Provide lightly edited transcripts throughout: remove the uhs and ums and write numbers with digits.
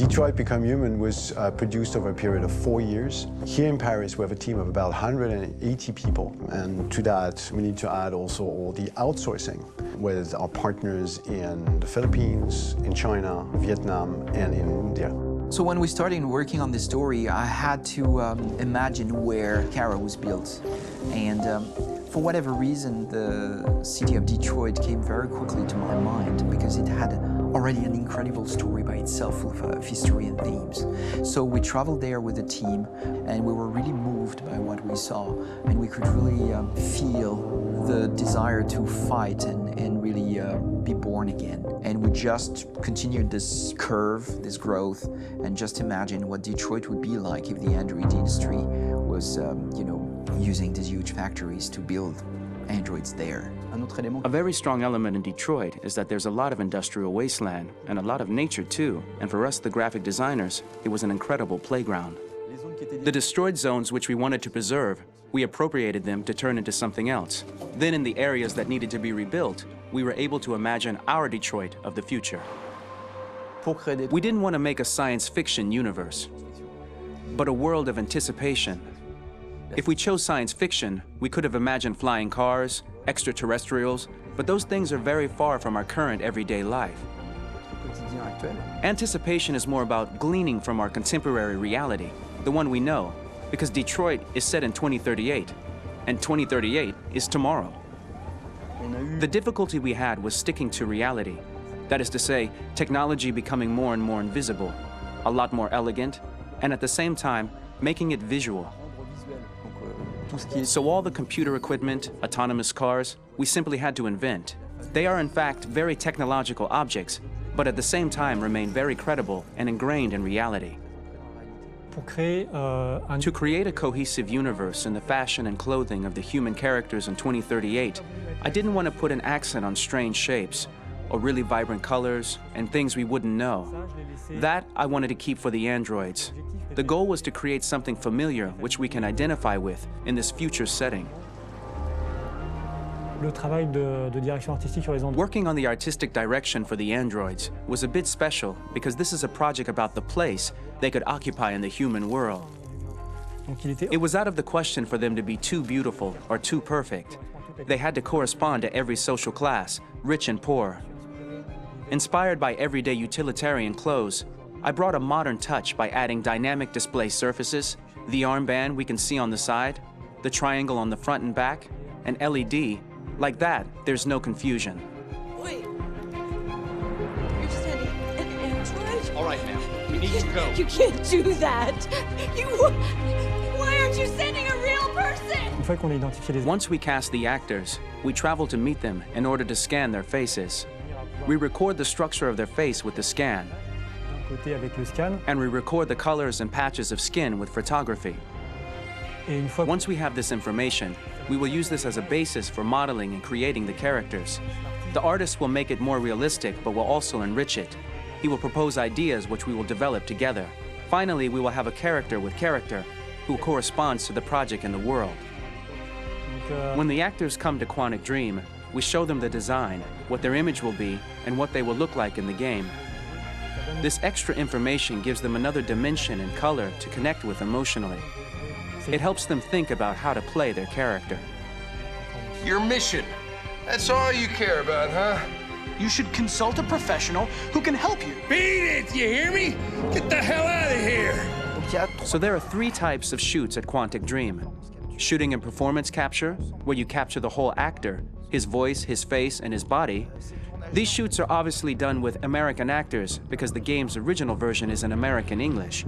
Detroit Become Human was produced over a period of 4 years. Here in Paris, we have a team of about 180 people, and to that, we need to add also all the outsourcing with our partners in the Philippines, in China, Vietnam, and in India. So when we started working on this story, I had to imagine where Kara was built. And for whatever reason, the city of Detroit came very quickly to my mind because it had already an incredible story by itself full of history and themes. So we traveled there with the team, and we were really moved by what we saw, and we could really feel the desire to fight and really be born again. And we just continued this curve, this growth, and just imagine what Detroit would be like if the Android industry was, using these huge factories to build androids there. A very strong element in Detroit is that there's a lot of industrial wasteland and a lot of nature too. And for us, the graphic designers, it was an incredible playground. The destroyed zones which we wanted to preserve, we appropriated them to turn into something else. Then in the areas that needed to be rebuilt, we were able to imagine our Detroit of the future. We didn't want to make a science fiction universe, but a world of anticipation. If we chose science fiction, we could have imagined flying cars, extraterrestrials, but those things are very far from our current everyday life. Anticipation is more about gleaning from our contemporary reality, the one we know, because Detroit is set in 2038, and 2038 is tomorrow. The difficulty we had was sticking to reality. That is to say, technology becoming more and more invisible, a lot more elegant, and at the same time, making it visual. So all the computer equipment, autonomous cars, we simply had to invent. They are in fact very technological objects, but at the same time remain very credible and ingrained in reality. To create a cohesive universe in the fashion and clothing of the human characters in 2038, I didn't want to put an accent on strange shapes, or really vibrant colors, and things we wouldn't know. That I wanted to keep for the androids. The goal was to create something familiar which we can identify with in this future setting. Working on the artistic direction for the androids was a bit special because this is a project about the place they could occupy in the human world. It was out of the question for them to be too beautiful or too perfect. They had to correspond to every social class, rich and poor. Inspired by everyday utilitarian clothes, I brought a modern touch by adding dynamic display surfaces, the armband we can see on the side, the triangle on the front and back, an LED. Like that, there's no confusion. Wait. You're sending an android? All right, ma'am. We need to go. You can't do that. Why aren't you sending a real person? Once we cast the actors, we travel to meet them in order to scan their faces. We record the structure of their face with the scan, and we record the colors and patches of skin with photography. Once we have this information, we will use this as a basis for modeling and creating the characters. The artist will make it more realistic, but will also enrich it. He will propose ideas which we will develop together. Finally, we will have a character with character who corresponds to the project and the world. When the actors come to Quantic Dream, we show them the design, what their image will be, and what they will look like in the game. This extra information gives them another dimension and color to connect with emotionally. It helps them think about how to play their character. Your mission. That's all you care about, huh? You should consult a professional who can help you. Beat it, you hear me? Get the hell out of here! So there are 3 types of shoots at Quantic Dream. Shooting and performance capture, where you capture the whole actor, his voice, his face, and his body. These shoots are obviously done with American actors because the game's original version is in American English.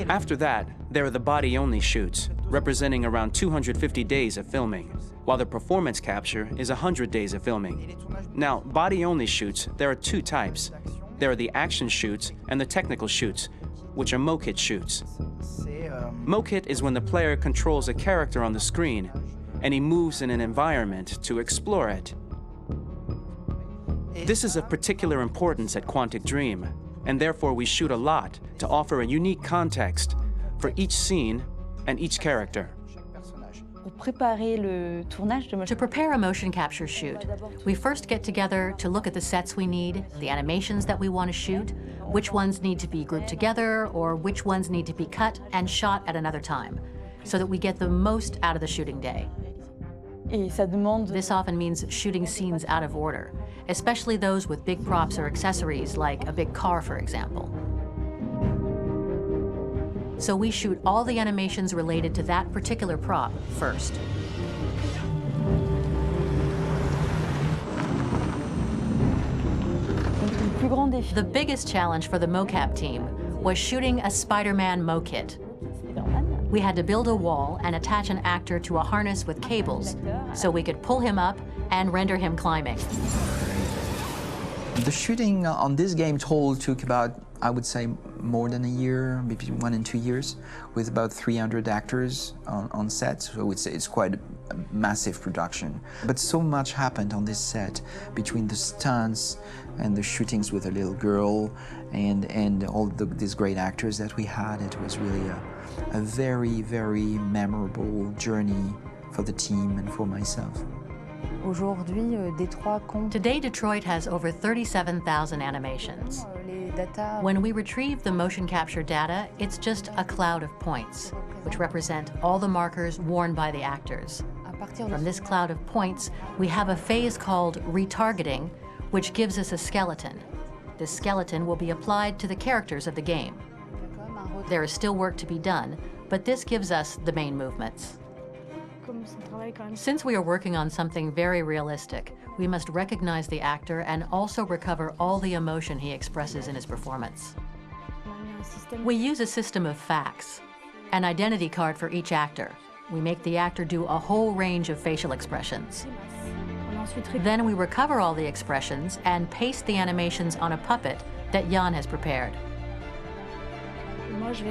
After that, there are the body-only shoots, representing around 250 days of filming, while the performance capture is 100 days of filming. Now, body-only shoots, there are 2 types. There are the action shoots and the technical shoots, which are mokit shoots. Mokit is when the player controls a character on the screen, and he moves in an environment to explore it. This is of particular importance at Quantic Dream, and therefore we shoot a lot to offer a unique context for each scene and each character. To prepare a motion capture shoot, we first get together to look at the sets we need, the animations that we want to shoot, which ones need to be grouped together, or which ones need to be cut and shot at another time, so that we get the most out of the shooting day. This often means shooting scenes out of order, especially those with big props or accessories, like a big car, for example. So we shoot all the animations related to that particular prop first. The biggest challenge for the mocap team was shooting a Spider-Man mo-kit. We had to build a wall and attach an actor to a harness with cables so we could pull him up and render him climbing. The shooting on this game took about, I would say, more than a year, maybe 1 and 2 years, with about 300 actors on set. So it's quite a massive production. But so much happened on this set between the stunts and the shootings with a little girl and all these great actors that we had. It was really a very, very memorable journey for the team and for myself. Today, Detroit has over 37,000 animations. When we retrieve the motion capture data, it's just a cloud of points, which represent all the markers worn by the actors. From this cloud of points, we have a phase called retargeting, which gives us a skeleton. This skeleton will be applied to the characters of the game. There is still work to be done, but this gives us the main movements. Since we are working on something very realistic, we must recognize the actor and also recover all the emotion he expresses in his performance. We use a system of facts, an identity card for each actor. We make the actor do a whole range of facial expressions. Then we recover all the expressions and paste the animations on a puppet that Jan has prepared.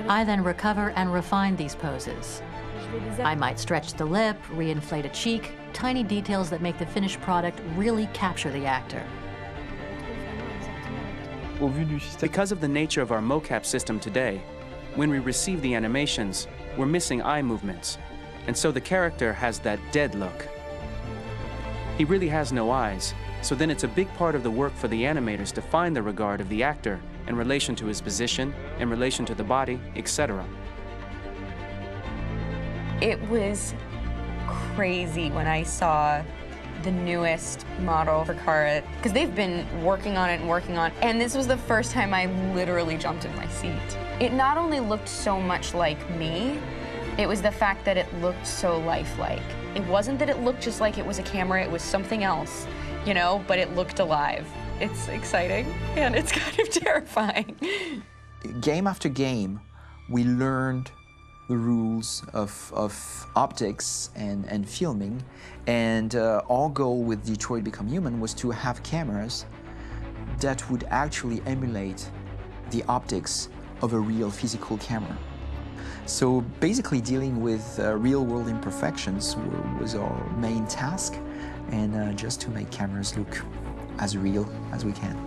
I then recover and refine these poses. I might stretch the lip, reinflate a cheek, tiny details that make the finished product really capture the actor. Because of the nature of our mocap system today, when we receive the animations, we're missing eye movements, and so the character has that dead look. He really has no eyes, so then it's a big part of the work for the animators to find the regard of the actor in relation to his position, in relation to the body, etc. It was crazy when I saw the newest model for Kara, because they've been working on it, and this was the first time I literally jumped in my seat. It not only looked so much like me, it was the fact that it looked so lifelike. It wasn't that it looked just like it was a camera, it was something else, you know, but it looked alive. It's exciting, and it's kind of terrifying. Game after game, we learned the rules of optics and filming, and our goal with Detroit Become Human was to have cameras that would actually emulate the optics of a real physical camera. So basically dealing with real-world imperfections was our main task, and just to make cameras look as real as we can.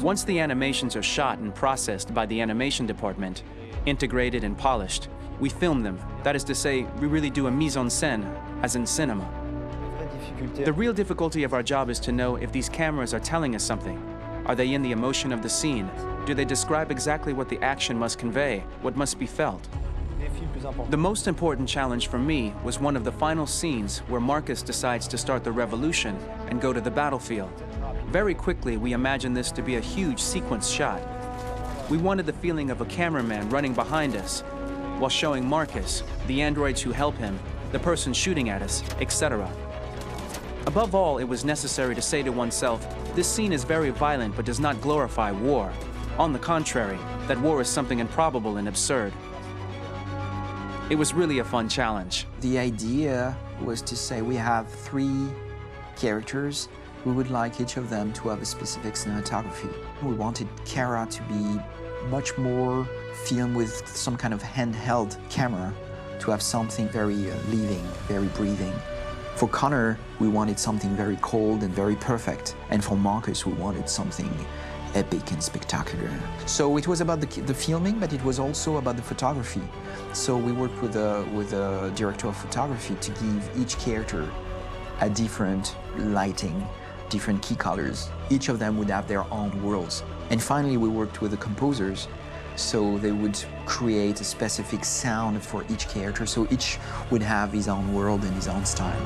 Once the animations are shot and processed by the animation department, integrated and polished, we film them. That is to say, we really do a mise en scène, as in cinema. The real difficulty of our job is to know if these cameras are telling us something. Are they in the emotion of the scene? Do they describe exactly what the action must convey, what must be felt? The most important challenge for me was one of the final scenes where Marcus decides to start the revolution and go to the battlefield. Very quickly, we imagined this to be a huge sequence shot. We wanted the feeling of a cameraman running behind us while showing Marcus, the androids who help him, the person shooting at us, etc. Above all, it was necessary to say to oneself, this scene is very violent but does not glorify war. On the contrary, that war is something improbable and absurd. It was really a fun challenge. The idea was to say we have 3 characters. We would like each of them to have a specific cinematography. We wanted Kara to be much more filmed with some kind of handheld camera, to have something very living, very breathing. For Connor, we wanted something very cold and very perfect. And for Marcus, we wanted something epic and spectacular. So it was about the filming, but it was also about the photography. So we worked with a director of photography to give each character a different lighting, different key colors. Each of them would have their own worlds. And finally, we worked with the composers, so they would create a specific sound for each character, so each would have his own world and his own style.